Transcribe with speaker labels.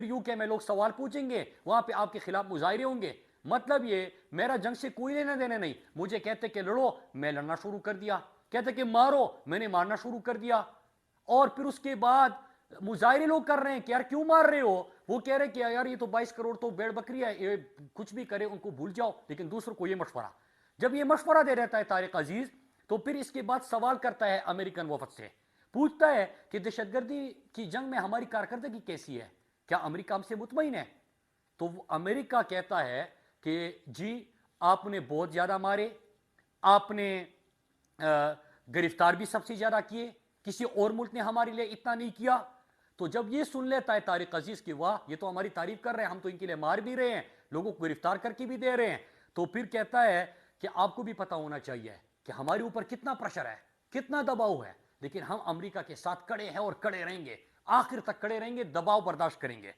Speaker 1: UK में लोग सवाल पूछेंगे, वहां पे आपके खिलाफ मुजाहरे होंगे। मतलब ये मेरा जंग से कोई लेना देना नहीं। मुझे कहते कि लड़ो, मैं लड़ना शुरू कर दिया। कहते कि मारो, मैंने मारना शुरू कर दिया। और फिर उसके बाद मुजाहरे लोग कर रहे हैं कि यार क्यों मार रहे हो। वो कह रहे कि यार ये तो 22 करोड़ तो भेड़ बकरी है, ये कुछ भी करे उनको भूल जाओ। लेकिन दूसरों को ये मशवरा, जब ये मशवरा दे रहता है तारिक अजीज, तो फिर इसके बाद सवाल करता है अमेरिकन वफद से, पूछता है कि दहशतगर्दी की जंग में हमारी कारकर्दगी कैसी है, क्या अमेरिका हमसे मुतमईन है। तो अमेरिका कहता है कि जी आपने बहुत ज्यादा मारे, आपने गिरफ्तार भी सबसे ज्यादा किए, किसी और मुल्क ने हमारे लिए इतना नहीं किया। तो जब ये सुन लेता है तारिक अजीज की वाह ये तो हमारी तारीफ कर रहे हैं, हम तो इनके लिए मार भी रहे हैं, लोगों को गिरफ्तार करके भी दे रहे हैं, तो फिर कहता है कि आपको भी पता होना चाहिए कि हमारे ऊपर कितना प्रेशर है, कितना दबाव है, लेकिन हम अमेरिका के साथ खड़े हैं और खड़े रहेंगे, आखिर तक खड़े रहेंगे, दबाव बर्दाश्त करेंगे।